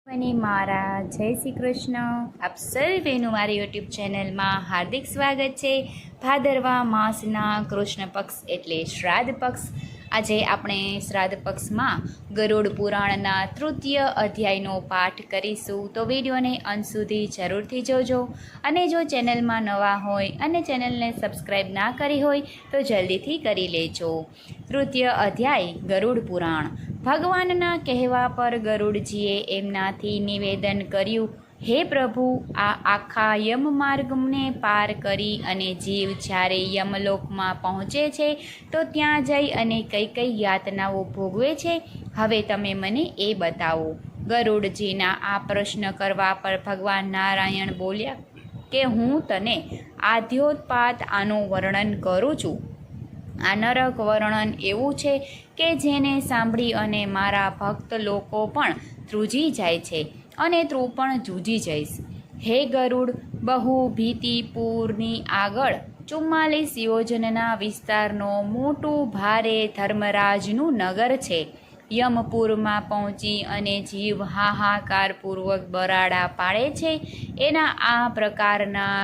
અને મારા જય શ્રી કૃષ્ણ. આપ સર્વેનું મારી યુટ્યુબ ચેનલમાં હાર્દિક સ્વાગત છે. ભાદરવા માસના કૃષ્ણ પક્ષ એટલે શ્રાદ્ધ પક્ષ. આજે આપણે શ્રાદ્ધ પક્ષમાં ગરુડ પુરાણના તૃતીય અધ્યાયનો પાઠ કરીશું, તો વિડીયોને અંત સુધી જરૂરથી જોજો. અને જો ચેનલમાં નવા હોય અને ચેનલને સબસ્ક્રાઈબ ના કરી હોય તો જલ્દીથી કરી લેજો. તૃતીય અધ્યાય ગરુડ પુરાણ. ભગવાનના કહેવા પર ગરુડજીએ એમનાથી નિવેદન કર્યું, હે પ્રભુ, આ આખા યમમાર્ગને પાર કરી અને જીવ જ્યારે યમલોકમાં પહોંચે છે તો ત્યાં જઈ અને કઈ કઈ યાતનાઓ ભોગવે છે, હવે તમે મને એ બતાવો. ગરુડજીના આ પ્રશ્ન કરવા પર ભગવાન નારાયણ બોલ્યા કે હું તને આદ્યોત્પાત આનું વર્ણન કરું છું. આ નરક વર્ણન એવું છે કે જેને સાંભળી અને મારા ભક્ત લોકો પણ ધ્રુજી જાય છે અને તું પણ જૂજી જઈશ. હે ગરુડ, બહુ ભીતિપુરની આગળ 44 યોજનના વિસ્તારનો મોટું ભારે ધર્મરાજનું નગર છે. યમપુરમાં પહોંચી અને જીવ હાહાકારપૂર્વક બરાડા પાડે છે, એના આ પ્રકારના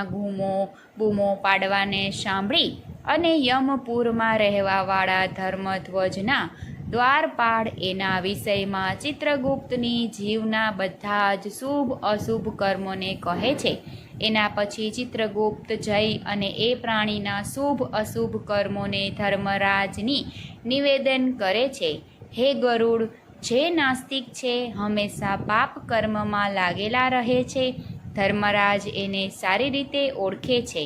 બૂમો પાડવાને સાંભળી અને યમપુરમાં રહેવાવાળા ધર્મધ્વજના દ્વારપાળ એના વિષયમાં ચિત્રગુપ્તની જીવના બધા જ શુભ અશુભ કર્મોને કહે છે. એના પછી ચિત્રગુપ્ત જઈ અને એ પ્રાણીના શુભ અશુભ કર્મોને ધર્મરાજની નિવેદન કરે છે. હે ગરુડ, જે નાસ્તિક છે હંમેશા પાપ કર્મમાં લાગેલા રહે છે. ધર્મરાજ એને સારી રીતે ઓળખે છે.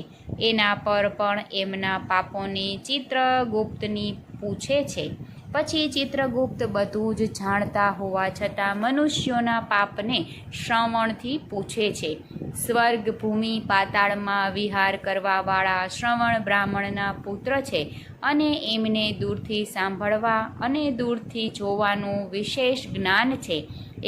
એના પર પણ એમના પાપોની ચિત્રગુપ્તની પૂછે છે. પછી ચિત્રગુપ્ત બધું જ જાણતા હોવા છતાં મનુષ્યોના પાપને શ્રવણથી પૂછે છે. સ્વર્ગ, ભૂમિ, પાતાળમાં વિહાર કરવાવાળા શ્રવણ બ્રાહ્મણના પુત્ર છે અને એમને દૂરથી સાંભળવા અને દૂરથી જોવાનું વિશેષ જ્ઞાન છે.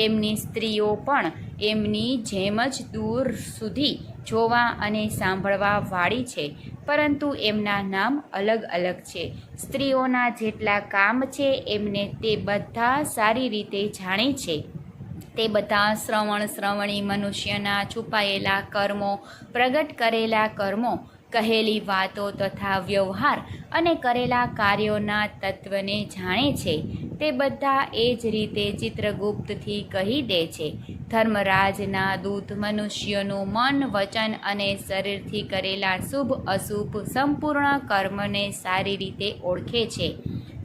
એમની સ્ત્રીઓ પણ એમની જેમ જ દૂર સુધી જોવા અને સાંભળવા વાળી છે, પરંતુ એમના નામ અલગ અલગ છે. સ્ત્રીઓના જેટલા કામ છે એમને તે બધા સારી રીતે જાણે છે. તે બધા શ્રવણી મનુષ્યના છુપાયેલા કર્મો, પ્રગટ કરેલા કર્મો, કહેલી વાતો તથા વ્યવહાર અને કરેલા કાર્યોના તત્વને જાણે છે. તે બધા એ જ રીતે ચિત્રગુપ્તથી કહી દે છે. ધર્મરાજના દૂત મનુષ્યનું મન, વચન અને શરીરથી કરેલા શુભ અશુભ સંપૂર્ણ કર્મને સારી રીતે ઓળખે છે.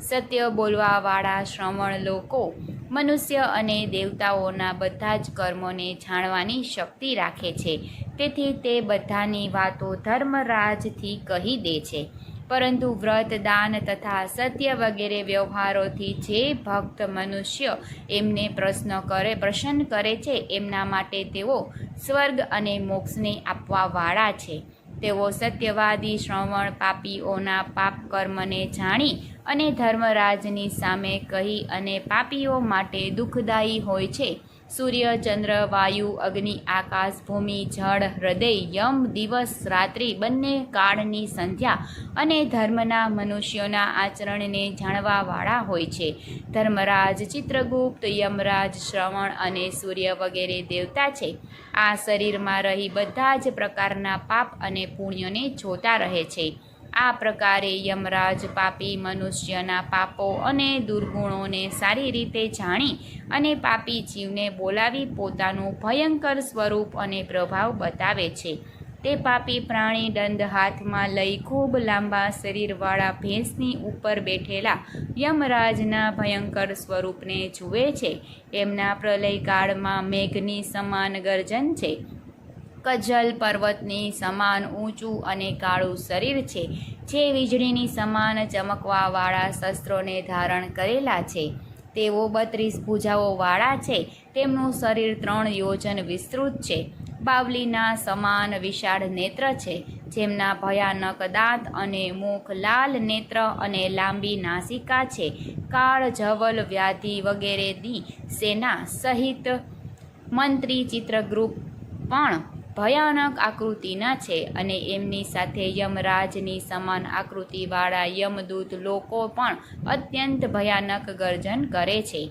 સત્ય બોલવાવાળા શ્રવણ લોકો મનુષ્ય અને દેવતાઓના બધા જ કર્મોને જાણવાની શક્તિ રાખે છે. તેથી તે બધાની વાતો ધર્મરાજથી કહી દે છે. પરંતુ વ્રત, દાન તથા સત્ય વગેરે વ્યવહારોથી જે ભક્ત મનુષ્ય એમને પ્રસન્ન કરે છે એમના માટે તેઓ સ્વર્ગ અને મોક્ષને આપવાવાળા છે. તેઓ સત્યવાદી શ્રવણ પાપીઓના પાપ કર્મને જાણી અને ધર્મરાજની સામે કહી અને પાપીઓ માટે દુઃખદાયી હોય છે. સૂર્ય, ચંદ્ર, વાયુ, અગ્નિ, આકાશ, ભૂમિ, જળ, હૃદય, યમ, દિવસ, રાત્રિ બંને કાળની સંધ્યા અને ધર્મના મનુષ્યોના આચરણને જાણવાવાળા હોય છે. ધર્મરાજ, ચિત્રગુપ્ત, યમરાજ, શ્રવણ અને સૂર્ય વગેરે દેવતા છે. આ શરીરમાં રહી બધા જ પ્રકારના પાપ અને પુણ્યોને જોતા રહે છે. આ પ્રકારે યમરાજ પાપી મનુષ્યના પાપો અને દુર્ગુણોને સારી રીતે જાણી અને પાપી જીવને બોલાવી પોતાનું ભયંકર સ્વરૂપ અને પ્રભાવ બતાવે છે. તે પાપી પ્રાણી દંડ હાથમાં લઈ ખૂબ લાંબા શરીરવાળા ભેંસની ઉપર બેઠેલા યમરાજના ભયંકર સ્વરૂપને જુએ છે. એમના પ્રલયકાળમાં મેઘની સમાન ગર્જન છે. કજ્જલ પર્વતની સમાન ઊંચું અને કાળું શરીર છે, જે વીજળીની સમાન ચમકવાવાળા શસ્ત્રોને ધારણ કરેલા છે. તેઓ 32 ભુજાઓવાળા છે. તેમનું શરીર 3 યોજન વિસ્તૃત છે. બાવલીના સમાન વિશાળ નેત્ર છે, જેમના ભયાનક દાંત અને મુખ, લાલ નેત્ર અને લાંબી નાસિકા છે. કાળ, જવલ, વ્યાધિ વગેરેની સેના સહિત મંત્રી ચિત્રગુપ્ત પણ ભયાનક આકૃતિના છે અને એમની સાથે યમરાજની સમાન આકૃતિવાળા યમદૂત લોકો પણ અત્યંત ભયાનક ગર્જન કરે છે.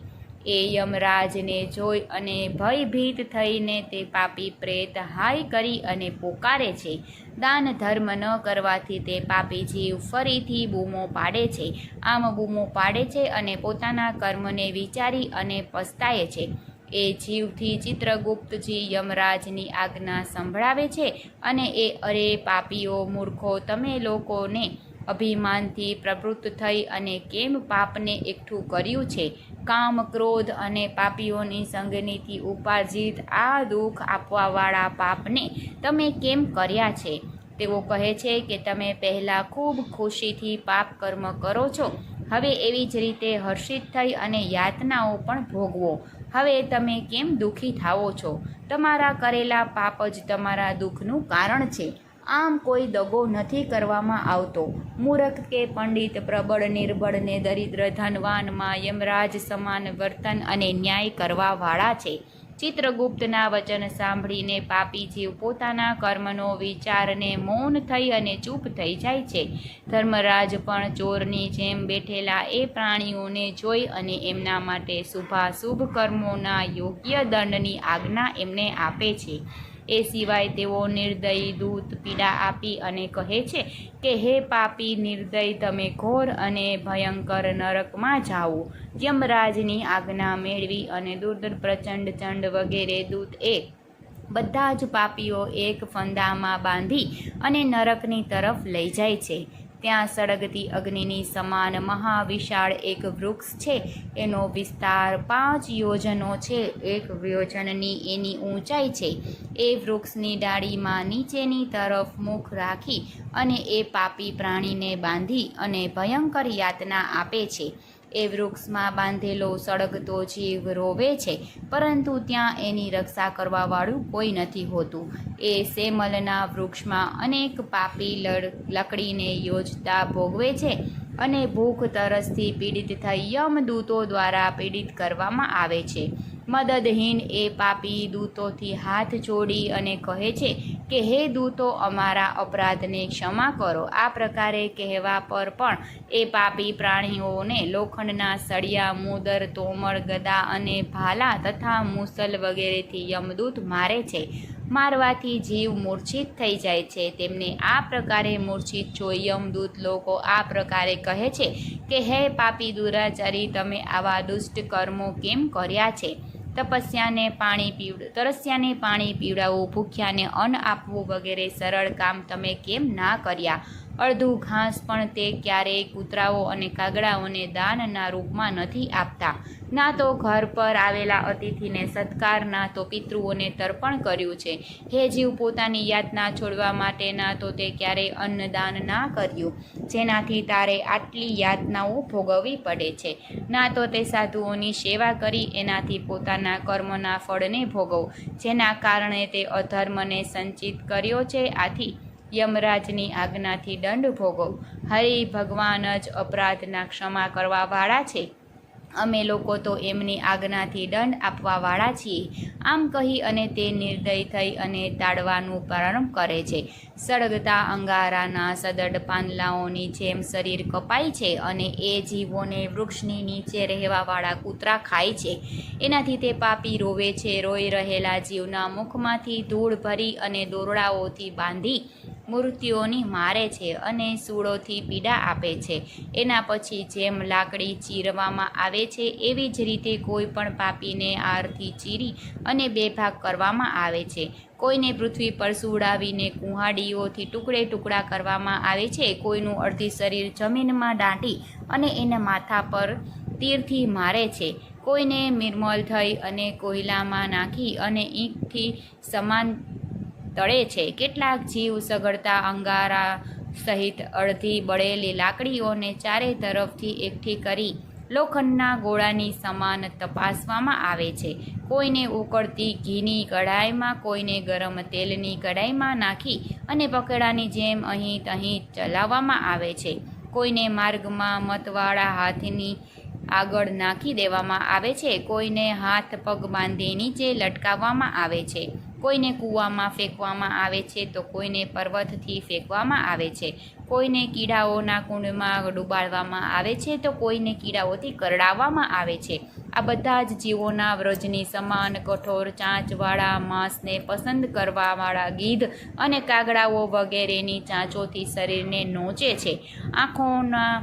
એ યમરાજને જોઈ અને ભયભીત થઈને તે પાપી પ્રેત હાય કરી અને પોકારે છે. દાન ધર્મ ન કરવાથી તે પાપી જીવ ફરીથી બૂમો પાડે છે. આમ બૂમો પાડે છે અને પોતાના કર્મને વિચારી અને પસ્તાય છે. એ જીવથી ચિત્રગુપ્તજી યમરાજની આજ્ઞા સંભળાવે છે અને એ અરે પાપીઓ, મૂર્ખો, તમે લોકોને અભિમાનથી પ્રવૃત્ત થઈ અને કેમ પાપને એકઠું કર્યું છે? કામ, ક્રોધ અને પાપીઓની સંગનીથી ઉપાર્જિત આ દુઃખ આપવાવાળા પાપને તમે કેમ કર્યા છે? તેઓ કહે છે કે તમે પહેલાં ખૂબ ખુશીથી પાપ કર્મ કરો છો, હવે એવી જ રીતે હર્ષિત થઈ અને યાતનાઓ પણ ભોગવો. હવે તમે કેમ દુઃખી થાઓ છો? તમારા કરેલા પાપ જ તમારા દુઃખનું કારણ છે. આમ કોઈ દગો નથી કરવામાં આવતો. મૂર્ખ કે પંડિત, પ્રબળ નિર્બળને, દરિદ્ર ધનવાનમાં યમરાજ સમાન વર્તન અને ન્યાય કરવાવાળા છે. ચિત્રગુપ્તના વચન સાંભળીને પાપી જીવ પોતાના કર્મનો વિચારને મૌન થઈ અને ચૂપ થઈ જાય છે. ધર્મરાજ પણ ચોરની જેમ બેઠેલા એ પ્રાણીઓને જોઈ અને એમના માટે શુભાશુભ કર્મોના યોગ્ય દંડની આજ્ઞા એમને આપે છે. એ સિવાય તેઓ નિર્દયી દૂત પીડા આપી અને કહે છે કે હે પાપી નિર્દય, તમે ઘોર અને ભયંકર નરકમાં જાઓ. યમરાજની આજ્ઞા મેળવી અને દુર્દર, પ્રચંડ, ચંડ વગેરે દૂત એ બધા જ પાપીઓ એક ફંદામાં બાંધી અને નરકની તરફ લઈ જાય છે. ત્યાં સળગતી અગ્નિની સમાન મહાવિશાળ એક વૃક્ષ છે. એનો વિસ્તાર 5 યોજનો છે. 1 યોજનની એની ઊંચાઈ છે. એ વૃક્ષની ડાળીમાં નીચેની તરફ મુખ રાખી અને એ પાપી પ્રાણીને બાંધી અને ભયંકર યાતના આપે છે. એ વૃક્ષમાં બાંધેલો સળગતો જીવ રોવે છે, પરંતુ ત્યાં એની રક્ષા કરવાવાળું કોઈ નથી હોતું. એ સેમલના વૃક્ષમાં અનેક પાપી લકડીને યોજતા ભોગવે છે અને ભૂખ તરસથી પીડિત થઈ યમદૂતો દ્વારા પીડિત કરવામાં આવે છે. મદદહીન એ પાપી દૂતોથી હાથ જોડી અને કહે છે કે હે દૂતો, અમારા અપરાધને ક્ષમા કરો. આ પ્રકારે કહેવા પર પણ એ પાપી પ્રાણીઓને લોખંડના સળિયા, મુદર, તોમર, ગદા અને ભાલા તથા મુસલ વગેરેથી યમદૂત મારે છે. મારવાથી જીવ મૂર્છિત થઈ જાય છે. તેમને આ પ્રકારે મૂર્છિત જોઈ યમદૂત લોકો આ પ્રકારે કહે છે કે હે પાપી દુરાચારી, તમે આવા દુષ્ટ કર્મો કેમ કર્યા છે? તરસ્યાને પાણી પીવડાવવું, ભૂખ્યાને અન્ન આપવું વગેરે સરળ કામ તમે કેમ ના કર્યા? અડધું ઘાસ પણ તે ક્યારેય કૂતરાઓ અને કાગડાઓને દાનના રૂપમાં નથી આપતા. ના તો ઘર પર આવેલા અતિથિને સત્કાર, ના તો પિતૃઓને તર્પણ કર્યું છે. હે જીવ, પોતાની યાતના છોડવા માટે ના તો તે ક્યારેય અન્નદાન ના કર્યું, જેનાથી તારે આટલી યાતનાઓ ભોગવવી પડે છે. ના તો તે સાધુઓની સેવા કરી, એનાથી પોતાના કર્મના ફળને ભોગવ, જેના કારણે તે અધર્મને સંચિત કર્યો છે. આથી યમરાજની આજ્ઞાથી દંડ ભોગવ. હરિ ભગવાન જ અપરાધના ક્ષમા કરવાવાળા છે. અમે લોકો તો એમની આજ્ઞાથી દંડ આપવાવાળા છીએ. આમ કહી અને તે નિર્દય થઈ અને તાડવાનું પ્રારંભ કરે છે. સળગતા અંગારાના સદડ પાંદડાઓની જેમ શરીર કપાય છે અને એ જીવોને વૃક્ષની નીચે રહેવાવાળા કૂતરા ખાય છે. એનાથી તે પાપી રોવે છે. રોઈ રહેલા જીવના મુખમાંથી ધૂળ ભરી અને દોરડાઓથી બાંધી મૂર્તિઓની મારે છે અને સૂળોથી પીડા આપે છે. એના પછી જેમ લાકડી ચીરવામાં આવે છે, એવી જ રીતે કોઈ પણ પાપીને આરથી ચીરી અને 2 ભાગ કરવામાં આવે છે. કોઈને પૃથ્વી પર સુવડાવીને કુહાડીઓથી ટુકડા કરવામાં આવે છે. કોઈનું અડધી શરીર જમીનમાં દાટી અને એને માથા પર તીરથી મારે છે. કોઈને નિર્મલ થઈ અને કોયલામાં નાખી અને ઈંટથી સમાન તળે છે. કેટલાક જીવ સગળતા અંગારા સહિત અડધી બળેલી લાકડીઓને ચારે તરફથી એકઠી કરી લોખંડના ગોળાની સમાન તપાસવામાં આવે છે. કોઈને ઉકળતી ઘીની કઢાઈમાં, કોઈને ગરમ તેલની કઢાઈમાં નાખી અને પકડાની જેમ અહીં તહીં ચલાવવામાં આવે છે. કોઈને માર્ગમાં મતવાળા હાથની આગળ નાખી દેવામાં આવે છે. કોઈને હાથ પગ બાંધી નીચે લટકાવવામાં આવે છે. કોઈને કૂવામાં ફેંકવામાં આવે છે તો કોઈને પર્વતથી ફેંકવામાં આવે છે, કોઈને કીડાઓના કુંડમાં ડૂબાડવામાં આવે છે તો કોઈને કીડાઓથી કરડાવવામાં આવે છે. આ બધા જ જીવોના વ્રજની સમાન કઠોર ચાંચવાળા માંસને પસંદ કરવાવાળા ગીધ અને કાગડાઓ વગેરેની ચાંચોથી શરીરને નોચે છે. આંખોના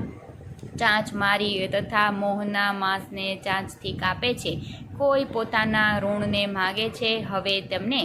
ચાંચ મારી તથા મોહના માંસને ચાંચથી કાપે છે. કોઈ પોતાના ઋણને માગે છે. હવે તેમને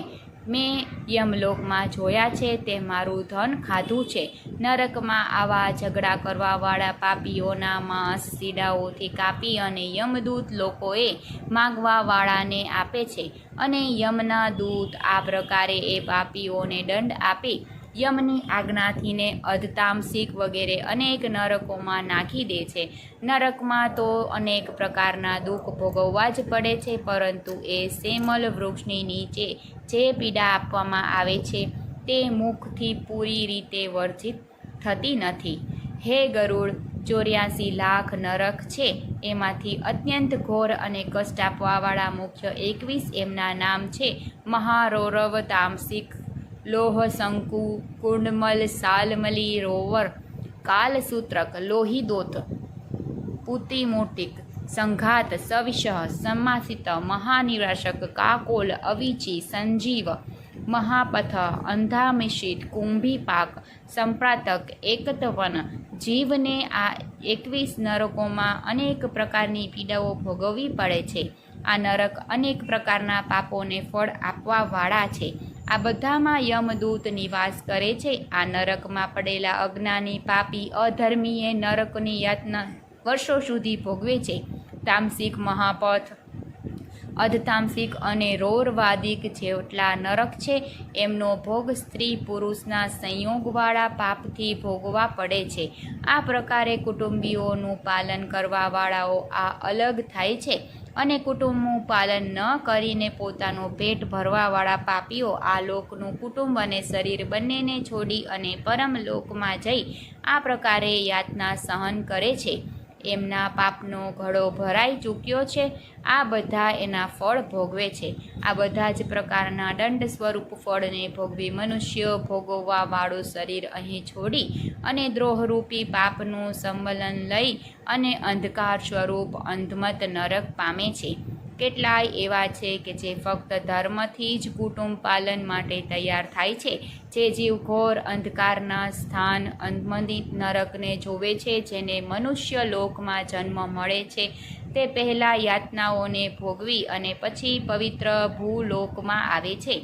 મેં યમલોકમાં જોયા છે, તે મારું ધન ખાધું છે. નરકમાં આવા ઝઘડા કરવાવાળા પાપીઓના માંસ સીડાઓથી કાપી અને યમદૂત લોકોએ માગવાવાળાને આપે છે, અને યમના દૂત આ પ્રકારે એ પાપીઓને દંડ આપી યમની આજ્ઞાથીને અધતામસિક વગેરે અનેક નરકોમાં નાખી દે છે. નરકમાં તો અનેક પ્રકારના દુઃખ ભોગવવા જ પડે છે, પરંતુ એ સેમલ વૃક્ષની નીચે જે પીડા આપવામાં આવે છે તે મુખથી પૂરી રીતે વર્જિત થતી નથી. હે ગરુડ, 84 લાખ નરક છે, એમાંથી અત્યંત ઘોર અને કષ્ટ આપવાવાળા મુખ્ય 21 એમના નામ છે: મહારૌરવ, તામસિક, લોહશંકુ, કુંડમલ, સાલમલી, રોવર, કાલસૂત્રક, લોહિદોત, પુતિમૂર્તિક, સંઘાત, સવિષહ, સમાસિત, મહાનિરાશક, કાકોલ, અવિચી, સંજીવ, મહાપથ, અંધામિષિત, કુંભીપાક, સંપ્રાતક, એકતવન. જીવને આ 21 નરકોમાં અનેક પ્રકારની પીડાઓ ભોગવવી પડે છે. આ નરક અનેક પ્રકારના પાપોને ફળ આપવાવાળા છે. આ બધામાં યમદૂત નિવાસ કરે છે. આ નરકમાં પડેલા અજ્ઞાની, પાપી, અધર્મીએ નરકની યાતના વર્ષો સુધી ભોગવે છે. તામસિક, મહાપથ, અધતામસિક અને રૌરવાદિક જેટલા નરક છે, એમનો ભોગ સ્ત્રી પુરુષના સંયોગવાળા પાપથી ભોગવા પડે છે. આ પ્રકારે કુટુંબીઓનું પાલન કરવાવાળાઓ આ અલગ થાય છે, અને કુટુંબનું પાલન ન કરીને પોતાનું પેટ ભરવાવાળા પાપીઓ આ લોકનું કુટુંબ અને શરીર બંનેને છોડી અને પરમલોકમાં જઈ આ પ્રકારે યાતના સહન કરે છે. એમના પાપનો ઘડો ભરાઈ ચૂક્યો છે. આ બધા એના ફળ ભોગવે છે. આ બધા જ પ્રકારના દંડ સ્વરૂપ ફળને ભોગવી મનુષ્ય ભોગવવાવાળું શરીર અહીં છોડી અને દ્રોહરૂપી પાપનું સંબલન લઈ અને અંધકાર સ્વરૂપ અંધમત નરક પામે છે. કેટલાય એવા છે કે જે ફક્ત ધર્મથી જ કુટુંબ પાલન માટે તૈયાર થાય છે. જે જીવ ઘોર અંધકારના સ્થાન અંધમદિત નરકને જોવે છે, જેને મનુષ્ય લોકમાં જન્મ મળે છે, તે પહેલાં યાતનાઓને ભોગવી અને પછી પવિત્ર ભૂલોકમાં આવે છે.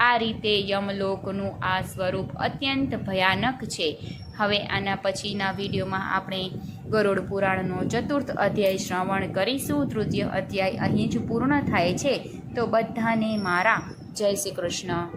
આ રીતે યમલોકનું આ સ્વરૂપ અત્યંત ભયાનક છે. હવે આના પછીના વિડીયોમાં આપણે ગરુડ પુરાણનો 4th અધ્યાય શ્રવણ કરીશું. 3ય અધ્યાય અહીં જ પૂર્ણ થાય છે. તો બધાને મારા જય શ્રી કૃષ્ણ.